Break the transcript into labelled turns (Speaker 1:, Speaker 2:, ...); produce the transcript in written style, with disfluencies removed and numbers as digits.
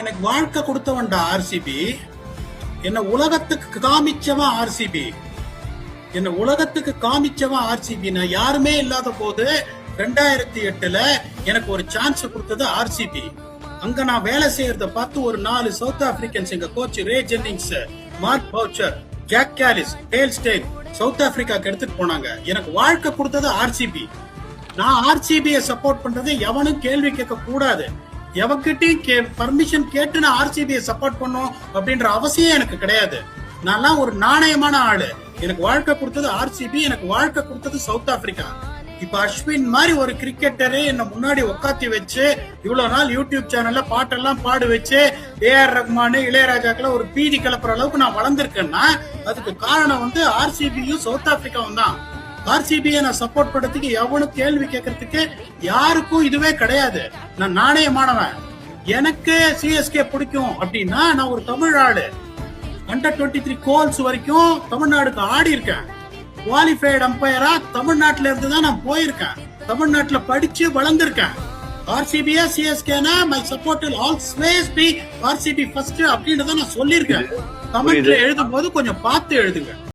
Speaker 1: எனக்கு வாழ்க்கை கொடுத்தவன்டா ஆர்சிபி. என்ன உலகத்துக்கு காமிச்சவன் ஆர்சிபி. என்ன உலகத்துக்கு காமிச்சவன் ஆர்சிபி. நான் யாருமே இல்லாத போது 2008ல எனக்கு ஒரு சான்ஸ் கொடுத்தது ஆர்சிபி. அங்க நான் வேலை செய்யறத பார்த்து ஒரு 4 சவுத் ஆப்பிரிக்கன்ஸ், எங்க coach Ray Jennings, Mark Boucher, Jacques Kallis, Dale Steyn South ஆப்பிரிக்காக்கு எடுத்துட்டு போனாங்க. எனக்கு வாழ்க்கை கொடுத்தது ஆர்சிபி. நான் ஆர்சிபியை சப்போர்ட் பண்றது எவனும் கேள்வி கேட்க கூடாது. எவகிட்டையும் பர்மிஷன் கேட்டு நான் ஆர்சிபியை சப்போர்ட் பண்ணும் அப்படின்ற அவசியம் எனக்கு கிடையாது. நான் ஒரு நாணயமான ஆளு. எனக்கு வாழ்க்கை கொடுத்தது ஆர்சிபி, எனக்கு வாழ்க்கை கொடுத்தது சவுத் ஆப்பிரிக்கா. இப்ப அஸ்வின் மாதிரி ஒரு கிரிக்கெட்டரே என்ன முன்னாடி உட்காத்தி வச்சு இவ்வளவு நாள் யூடியூப் சேனல்ல பாட்டெல்லாம் பாடு வச்சு ஏஆர் ரஹ்மான், இளையராஜாக்கள் ஒரு பீதி கிளப்புற அளவுக்கு நான் வளர்ந்திருக்கேன்னா அதுக்கு காரணம் ஆர்சிபியும் சவுத் ஆப்பிரிக்காவும் தான். ஆர்சிபியை நான் சப்போர்ட் பண்றதுக்கு எவனும் கேள்வி கேட்கறதுக்கு யாருக்கும் இதுவே கிடையாது. நான் நாணயமானவன். எனக்கு சிஎஸ்கே பிடிக்கும் அப்படின்னா நான் ஒரு தமிழ் ஆளு. அண்டர் 23 கோல்ஸ் வரைக்கும் தமிழ்நாடுக்கு ஆடி இருக்கேன். குவாலிஃபைடு அம்பையரா தமிழ்நாட்டுல இருந்து தான் நான் போயிருக்கேன். தமிழ்நாட்டுல படிச்சு வளர்ந்திருக்கேன். ஆர்சிபியா சிஎஸ்கேனா my support will always be RCB first அப்படின்னு தான் நான் சொல்லியிருக்கேன். கமெண்ட்ல எழுதும் போது கொஞ்சம் பார்த்து எழுதுங்க.